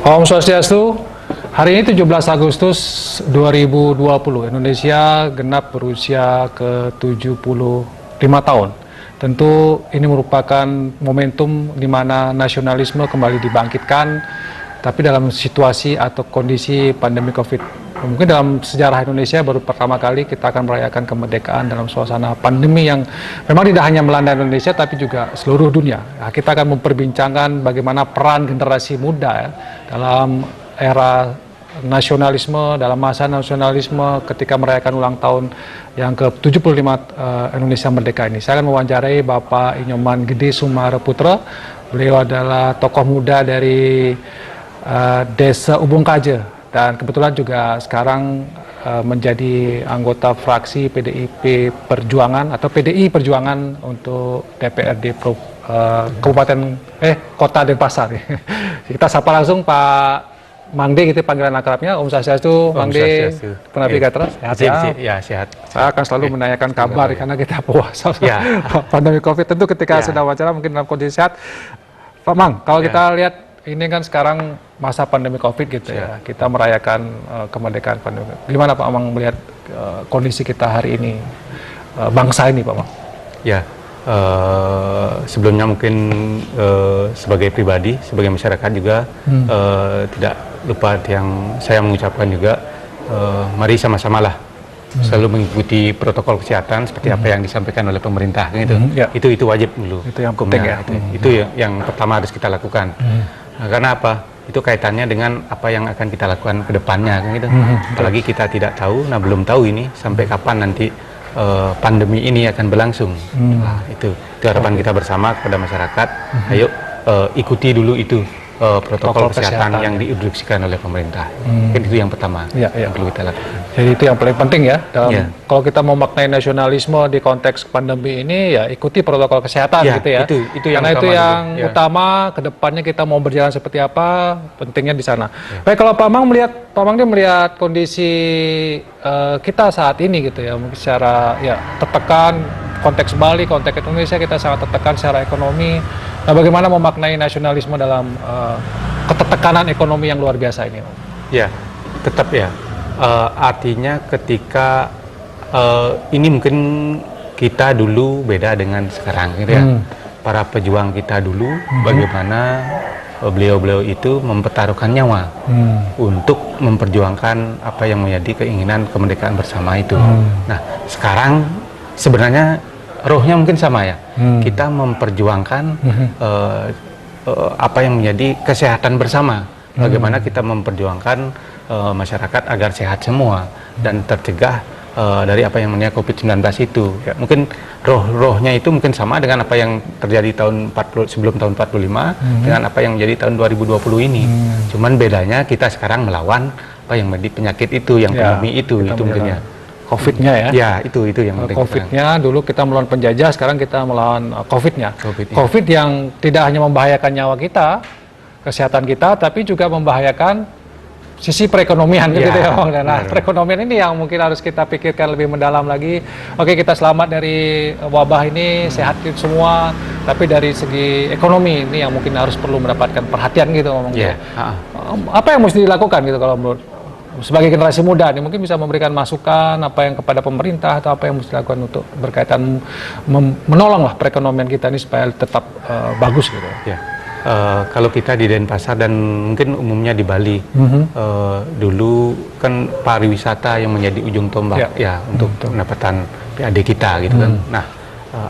Om Swastiastu, hari ini 17 Agustus 2020, Indonesia genap berusia ke-75 tahun. Tentu ini merupakan momentum di mana nasionalisme kembali dibangkitkan, tapi dalam situasi atau kondisi pandemi COVID. Mungkin dalam sejarah Indonesia baru pertama kali kita akan merayakan kemerdekaan dalam suasana pandemi yang memang tidak hanya melanda Indonesia tapi juga seluruh dunia. Nah, kita akan memperbincangkan bagaimana peran generasi muda ya, dalam era nasionalisme, dalam masa nasionalisme ketika merayakan ulang tahun yang ke-75 Indonesia Merdeka ini. Saya akan mewawancarai Bapak Inyoman Gede Sumara Putra. Beliau adalah tokoh muda dari Desa Ubung Kaje. Dan kebetulan juga sekarang menjadi anggota fraksi PDIP Perjuangan atau PDI Perjuangan untuk DPRD Kota Denpasar. Kita sapa langsung Pak Mangde, gitu panggilan akrabnya. Om Swastiastu, Mangde, Penapi Gatra, sehat ya? Ya, sehat. Saya akan selalu menanyakan kabar karena kita puasa pandemi COVID. Tentu ketika sedang wawancara mungkin dalam kondisi sehat. Pak Mang, kalau kita lihat ini kan sekarang masa pandemi COVID gitu ya, kita merayakan kemerdekaan pandemi. Gimana Pak Mang melihat kondisi kita hari ini, bangsa ini Pak Mang? Ya, sebelumnya mungkin sebagai pribadi, sebagai masyarakat juga tidak lupa yang saya mengucapkan juga, mari sama-samalah selalu mengikuti protokol kesehatan seperti apa yang disampaikan oleh pemerintah gitu. Itu wajib dulu. Itu yang penting ya. Itu yang pertama harus kita lakukan. Nah, karena apa? Itu kaitannya dengan apa yang akan kita lakukan ke depannya gitu. Apalagi kita tidak tahu, belum tahu ini sampai kapan nanti pandemi ini akan berlangsung. Nah, itu harapan kita bersama kepada masyarakat. Ayo ikuti dulu itu protokol kesehatan yang diinstruksikan oleh pemerintah. Mungkin itu yang pertama yang perlu kita lakukan. Jadi itu yang paling penting ya. Kalau kita mau maknai nasionalisme di konteks pandemi ini, ya ikuti protokol kesehatan gitu ya. Karena itu yang utama. Kedepannya kita mau berjalan seperti apa, pentingnya di sana. Baik, kalau Pak Mang melihat kondisi kita saat ini gitu ya, mungkin secara tertekan, konteks Bali, konteks Indonesia kita sangat tertekan secara ekonomi. Nah, bagaimana memaknai nasionalisme dalam ketertekanan ekonomi yang luar biasa ini? Ya, tetap ya. Artinya ketika ini mungkin kita dulu beda dengan sekarang gitu ya. Para pejuang kita dulu bagaimana beliau-beliau itu mempertaruhkan nyawa untuk memperjuangkan apa yang menjadi keinginan kemerdekaan bersama itu. Nah, sekarang sebenarnya rohnya mungkin sama ya. Kita memperjuangkan apa yang menjadi kesehatan bersama. Bagaimana kita memperjuangkan masyarakat agar sehat semua dan tercegah dari apa yang namanya COVID-19 itu. Mungkin rohnya itu mungkin sama dengan apa yang terjadi sebelum tahun 45 dengan apa yang menjadi tahun 2020 ini. Cuman bedanya kita sekarang melawan apa yang menjadi penyakit itu, yang pandemi itu mungkin ya. COVID-nya ya? Ya, itu yang penting. COVID-nya dulu kita melawan penjajah, sekarang kita melawan COVID-nya. COVID yang tidak hanya membahayakan nyawa kita, kesehatan kita, tapi juga membahayakan sisi perekonomian gitu ya. Nah, perekonomian ini yang mungkin harus kita pikirkan lebih mendalam lagi. Oke, kita selamat dari wabah ini, sehat semua, tapi dari segi ekonomi ini yang mungkin harus perlu mendapatkan perhatian gitu. Apa yang mesti dilakukan gitu kalau menurut sebagai generasi muda nih, mungkin bisa memberikan masukan apa yang kepada pemerintah atau apa yang mesti dilakukan untuk berkaitan menolong lah perekonomian kita ini supaya tetap bagus gitu. Kalau kita di Denpasar dan mungkin umumnya di Bali, dulu kan pariwisata yang menjadi ujung tombak untuk pendapatan PAD kita gitu kan. Nah,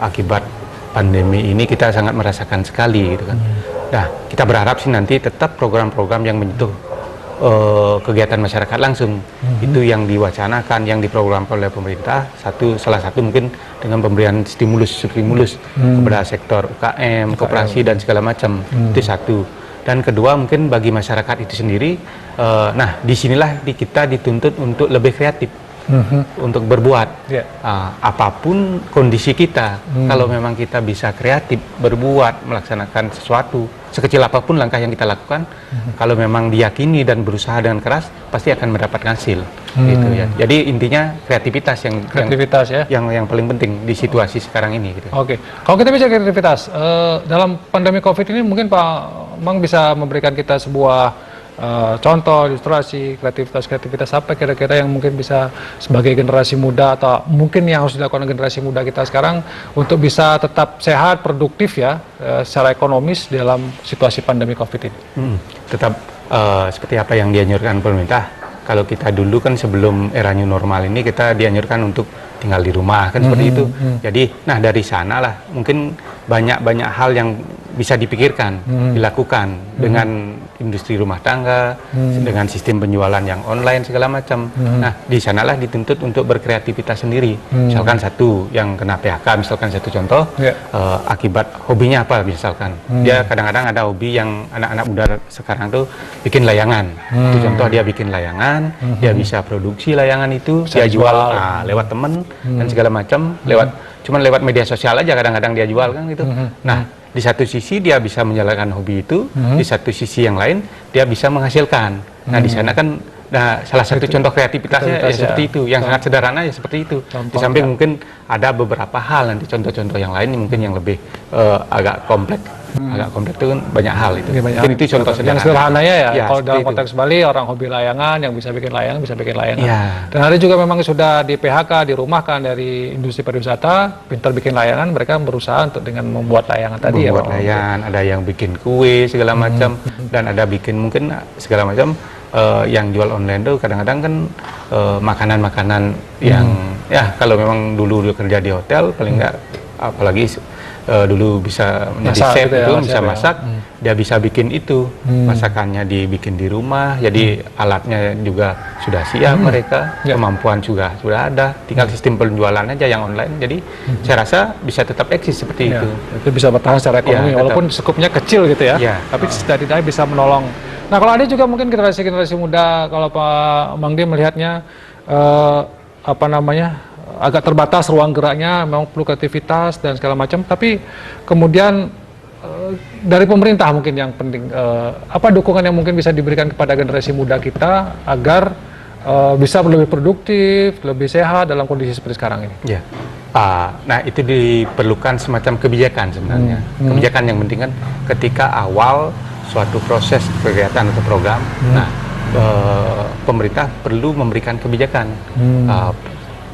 akibat pandemi ini kita sangat merasakan sekali gitu kan. Nah, kita berharap sih nanti tetap program-program yang menyentuh kegiatan masyarakat langsung itu yang diwacanakan, yang diprogramkan oleh pemerintah. Salah satu mungkin dengan pemberian stimulus kepada sektor UKM, koperasi dan segala macam. Itu satu. Dan kedua mungkin bagi masyarakat itu sendiri, nah disinilah kita dituntut untuk lebih kreatif, untuk berbuat apapun kondisi kita. Kalau memang kita bisa kreatif berbuat, melaksanakan sesuatu sekecil apapun langkah yang kita lakukan, kalau memang diyakini dan berusaha dengan keras, pasti akan mendapatkan hasil. Gitu ya. Jadi intinya kreativitas yang paling penting di situasi sekarang ini. Gitu. Oke, kalau kita bicara kreativitas dalam pandemi COVID ini, mungkin Pak Mang bisa memberikan kita sebuah contoh, ilustrasi, kreativitas apa kira-kira yang mungkin bisa sebagai generasi muda atau mungkin yang harus dilakukan generasi muda kita sekarang untuk bisa tetap sehat, produktif ya secara ekonomis dalam situasi pandemi COVID ini. Tetap seperti apa yang dianjurkan pemerintah. Kalau kita dulu kan sebelum era new normal ini kita dianjurkan untuk tinggal di rumah kan seperti itu. Jadi, nah dari sana lah mungkin banyak hal yang bisa dipikirkan, dilakukan dengan industri rumah tangga, dengan sistem penjualan yang online segala macam. Nah, di sanalah dituntut untuk berkreativitas sendiri. Misalkan satu yang kena PHK, misalkan satu contoh, akibat hobinya apa misalkan. Dia kadang-kadang ada hobi yang anak-anak muda sekarang tuh bikin layangan. Itu contoh dia bikin layangan, dia bisa produksi layangan itu, dia jual lewat temen dan segala macam, cuman lewat media sosial aja kadang-kadang dia jual kan gitu. Nah, di satu sisi dia bisa menjalankan hobi itu, di satu sisi yang lain dia bisa menghasilkan. Nah, di sana kan salah satu contoh kreativitasnya ya seperti itu, yang sangat sederhana ya seperti itu. Di samping mungkin ada beberapa hal nanti contoh-contoh yang lain mungkin yang lebih agak kompleks. Agak kompleks itu kan banyak hal itu. Mungkin itu contoh sederhana. Yang sederhananya ya, kalau dalam itu. konteks Bali orang hobi layangan, yang bisa bikin layangan. Dan ada juga memang sudah di PHK, dirumahkan dari industri pariwisata, pintar bikin layangan, mereka berusaha untuk dengan membuat layangan tadi ya. Membuat layangan, ada yang bikin kue segala macam, dan ada bikin mungkin segala macam. Yang jual online tuh kadang-kadang kan makanan-makanan yang ya kalau memang dulu kerja di hotel paling enggak apalagi dulu bisa menjadi chef gitu ya, bisa masak, dia bisa bikin itu masakannya dibikin di rumah, jadi alatnya juga sudah siap mereka, kemampuan juga sudah ada, tinggal sistem penjualan aja yang online, jadi saya rasa bisa tetap eksis seperti itu. Itu bisa bertahan secara ekonomi walaupun skupnya kecil gitu ya, tapi setidaknya bisa menolong. Nah, kalau ada juga mungkin generasi muda, kalau Pak Mangdi melihatnya agak terbatas ruang geraknya, memang perlu kreativitas dan segala macam. Tapi kemudian dari pemerintah mungkin yang penting, apa dukungan yang mungkin bisa diberikan kepada generasi muda kita agar bisa lebih produktif, lebih sehat dalam kondisi seperti sekarang ini? Ya. Nah, itu diperlukan semacam kebijakan sebenarnya. Kebijakan yang penting kan ketika awal suatu proses kegiatan atau program, pemerintah perlu memberikan kebijakan.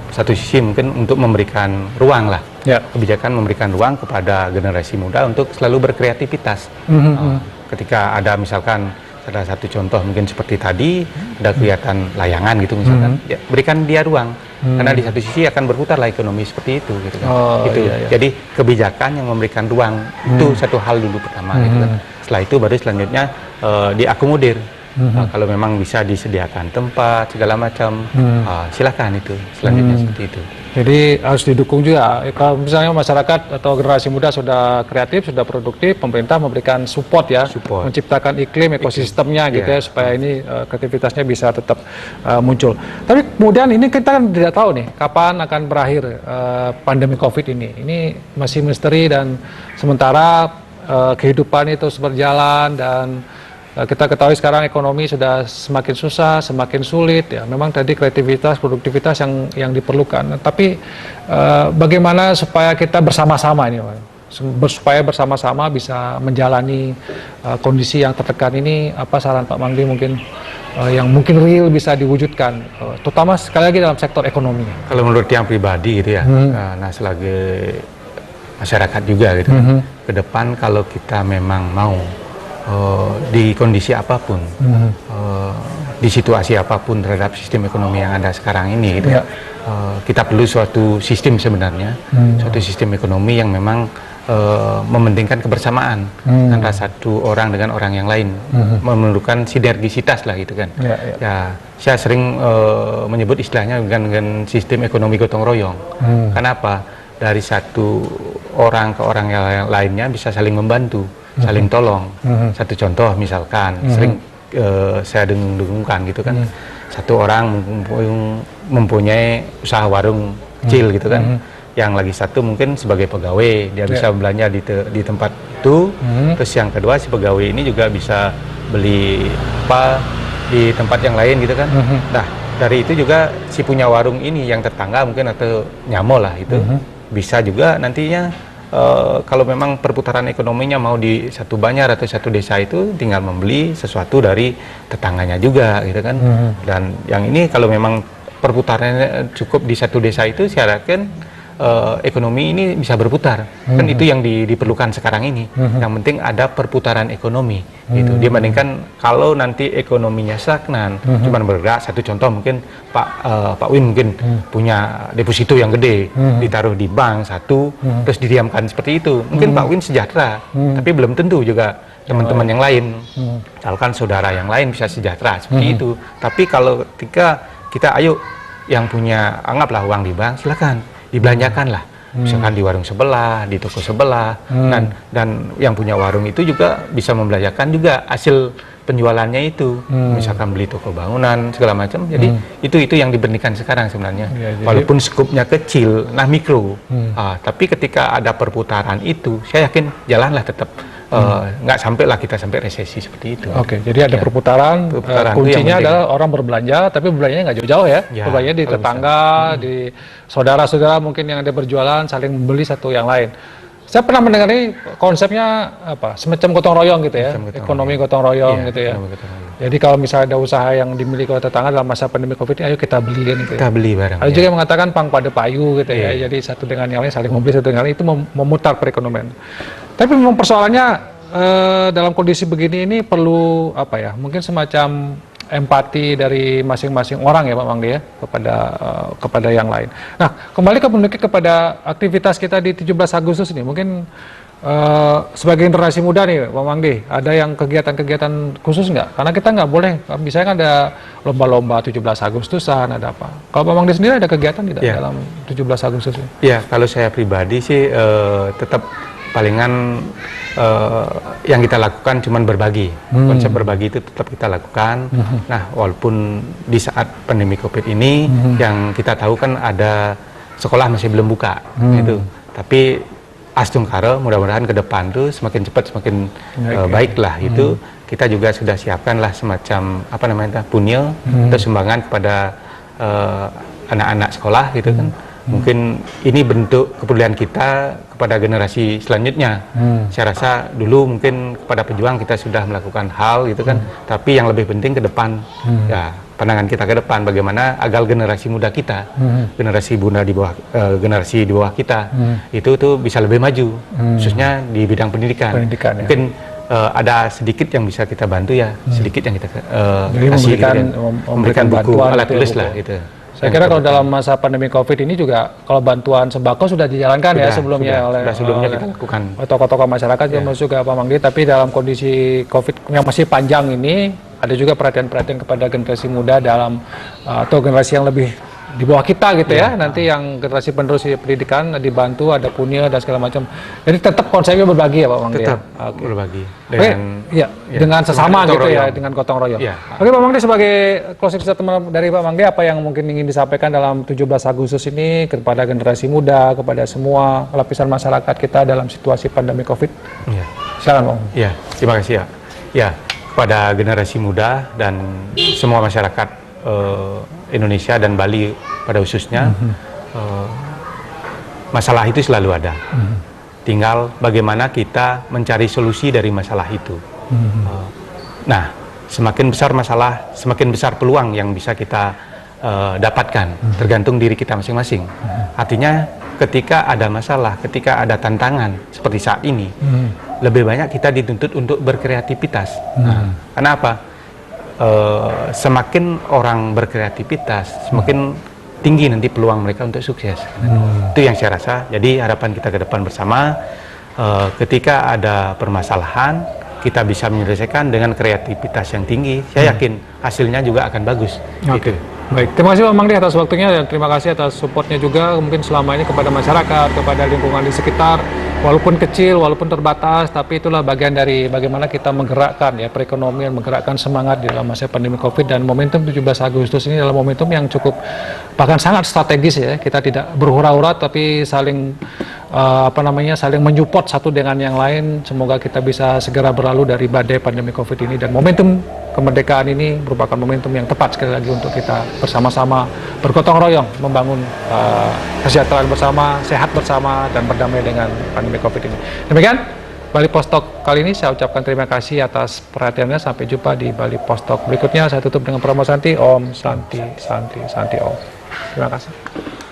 Satu sisi mungkin untuk memberikan ruang lah, kebijakan memberikan ruang kepada generasi muda untuk selalu berkreativitas. Ketika ada misalkan ada satu contoh mungkin seperti tadi ada kegiatan layangan gitu misalkan, ya, berikan dia ruang. Karena di satu sisi akan berputar lah ekonomi seperti itu gitu kan. Jadi kebijakan yang memberikan ruang itu satu hal dulu pertama gitu kan. Setelah itu baru selanjutnya diakomodir. Kalau memang bisa disediakan tempat segala macam, silakan itu selanjutnya seperti itu. Jadi harus didukung juga. Kalau misalnya masyarakat atau generasi muda sudah kreatif, sudah produktif, pemerintah memberikan support ya, menciptakan iklim ekosistemnya gitu ya, supaya ini kreativitasnya bisa tetap muncul. Tapi kemudian ini kita kan tidak tahu nih kapan akan berakhir pandemi COVID ini. Ini masih misteri dan sementara kehidupan itu berjalan dan kita ketahui sekarang ekonomi sudah semakin susah, semakin sulit ya. Memang tadi kreativitas, produktivitas yang diperlukan. Tapi bagaimana supaya kita bersama-sama ini, supaya bersama-sama bisa menjalani kondisi yang tertekan ini? Apa saran Pak Mangdi mungkin yang mungkin real bisa diwujudkan, terutama sekali lagi dalam sektor ekonomi? Kalau menurut yang pribadi gitu ya, nah sebagai masyarakat juga gitu, ke depan kalau kita memang mau di kondisi apapun, di situasi apapun terhadap sistem ekonomi yang ada sekarang ini, gitu, kita perlu suatu sistem sebenarnya, suatu sistem ekonomi yang memang mementingkan kebersamaan antara satu orang dengan orang yang lain, memerlukan sinergisitas lah gitu kan. Ya, saya sering menyebut istilahnya dengan sistem ekonomi gotong royong. Kenapa? Dari satu orang ke orang yang lainnya bisa saling membantu, saling tolong. Satu contoh misalkan sering saya dengung-dengungkan gitu kan, satu orang mempunyai usaha warung kecil gitu kan, yang lagi satu mungkin sebagai pegawai dia bisa belanja di tempat itu, terus yang kedua si pegawai ini juga bisa beli apa di tempat yang lain gitu kan. Nah, dari itu juga si punya warung ini yang tetangga mungkin atau nyamol lah itu bisa juga nantinya kalau memang perputaran ekonominya mau di satu banjar atau satu desa itu tinggal membeli sesuatu dari tetangganya juga gitu kan. Dan yang ini kalau memang perputarannya cukup di satu desa itu, saya yakin ekonomi ini bisa berputar. Kan itu yang diperlukan sekarang ini. Yang penting ada perputaran ekonomi gitu. Dibandingkan kalau nanti ekonominya stagnan, cuman bergerak. Satu contoh mungkin Pak Win mungkin punya deposito yang gede, ditaruh di bank satu, terus didiamkan seperti itu. Mungkin Pak Win sejahtera, tapi belum tentu juga teman-teman yang lain, misalkan saudara yang lain bisa sejahtera seperti itu. Tapi kalau ketika kita ayo yang punya anggaplah uang di bank, silakan dibelanjakan lah, misalkan di warung sebelah, di toko sebelah, dan yang punya warung itu juga bisa membelanjakan juga hasil penjualannya itu, misalkan beli toko bangunan segala macam. Jadi itu yang dibandingkan sekarang sebenarnya, walaupun skupnya kecil, nah mikro, tapi ketika ada perputaran itu, saya yakin jalanlah tetap. Nggak sampai lah kita sampai resesi seperti itu. Oke, jadi ada perputaran kuncinya adalah orang berbelanja, tapi berbelanjanya nggak jauh-jauh ya. Berbelanja di tetangga, di saudara-saudara mungkin yang ada berjualan, saling membeli satu yang lain. Saya pernah mendengar ini konsepnya apa? Semacam gotong royong gitu ya, ekonomi gotong royong gitu ya. Jadi kalau misalnya ada usaha yang dimiliki oleh tetangga dalam masa pandemi COVID ini, ayo kita beliin gitu. Kita beli barang. Ada juga yang mengatakan pang pada payu gitu ya. Jadi satu dengan yang lain saling membeli, satu dengan yang lain, itu memutar perekonomian. Tapi memang persoalannya dalam kondisi begini ini perlu apa ya? Mungkin semacam empati dari masing-masing orang ya Pak Mangdi ya kepada yang lain. Nah, kembali kepada aktivitas kita di 17 Agustus ini, mungkin sebagai generasi muda nih Pak Mangdi, ada yang kegiatan-kegiatan khusus nggak? Karena kita nggak boleh, misalnya kan ada lomba-lomba 17 Agustusan, ada apa? Kalau Pak Mangdi sendiri ada kegiatan tidak dalam 17 Agustus ini? Ya, kalau saya pribadi sih tetap palingan yang kita lakukan cuman berbagi. Konsep berbagi itu tetap kita lakukan. Nah, walaupun di saat pandemi COVID ini yang kita tahu kan ada sekolah masih belum buka gitu. Tapi Astungkara mudah-mudahan ke depan tuh semakin cepat semakin baik lah itu. Kita juga sudah siapkan lah semacam apa namanya punya atau sumbangan kepada anak-anak sekolah gitu kan. Mungkin ini bentuk kepedulian kita kepada generasi selanjutnya. Saya rasa dulu mungkin kepada pejuang kita sudah melakukan hal gitu kan, tapi yang lebih penting ke depan, ya pandangan kita ke depan bagaimana agar generasi muda kita, generasi muda di bawah generasi di bawah kita itu tuh bisa lebih maju, khususnya di bidang pendidikan. Mungkin ada sedikit yang bisa kita bantu ya, sedikit yang kita kasih memberikan buku alat tulis lah gitu. Saya kira kalau dalam masa pandemi COVID ini juga kalau bantuan sembako sudah dijalankan ya sebelumnya oleh kita lakukan tokoh-tokoh masyarakat termasuk juga Pak Mangdi, tapi dalam kondisi COVID yang masih panjang ini ada juga perhatian-perhatian kepada generasi muda dalam atau generasi yang lebih di bawah kita gitu ya, nanti yang generasi penerus pendidikan dibantu, ada punya dan segala macam. Jadi tetap konsepnya berbagi ya Pak Mangdi. Tetap berbagi dengan sesama gitu ya, dengan gotong royong. Oke Pak Mangdi, sebagai closing statement dari Pak Mangdi, apa yang mungkin ingin disampaikan dalam 17 Agustus ini kepada generasi muda, kepada semua lapisan masyarakat kita dalam situasi pandemi COVID? Silakan Pak. Terima kasih ya. Ya, kepada generasi muda dan semua masyarakat Indonesia dan Bali pada khususnya, masalah itu selalu ada. Tinggal bagaimana kita mencari solusi dari masalah itu. Nah, semakin besar masalah, semakin besar peluang yang bisa kita dapatkan, tergantung diri kita masing-masing. Artinya ketika ada masalah, ketika ada tantangan seperti saat ini, lebih banyak kita dituntut untuk berkreativitas. Karena apa? Semakin orang berkreativitas, semakin tinggi nanti peluang mereka untuk sukses. Itu yang saya rasa. Jadi harapan kita ke depan bersama, ketika ada permasalahan, kita bisa menyelesaikan dengan kreativitas yang tinggi. Saya yakin hasilnya juga akan bagus. Gitu. Baik, terima kasih Pak Mangdi atas waktunya dan terima kasih atas supportnya juga mungkin selama ini kepada masyarakat, kepada lingkungan di sekitar, walaupun kecil, walaupun terbatas, tapi itulah bagian dari bagaimana kita menggerakkan ya perekonomian, menggerakkan semangat di dalam masa pandemi COVID, dan momentum 17 Agustus ini adalah momentum yang cukup bahkan sangat strategis ya. Kita tidak berhura-hura tapi saling saling menyupport satu dengan yang lain. Semoga kita bisa segera berlalu dari badai pandemi COVID ini, dan momentum kemerdekaan ini merupakan momentum yang tepat sekali lagi untuk kita bersama-sama bergotong royong membangun kesejahteraan bersama, sehat bersama, dan berdamai dengan pandemi COVID ini. Demikian Bali Post Talk kali ini, saya ucapkan terima kasih atas perhatiannya. Sampai jumpa di Bali Post Talk berikutnya. Saya tutup dengan Pramono Santi. Om Santi Santi Santi Om. Terima kasih.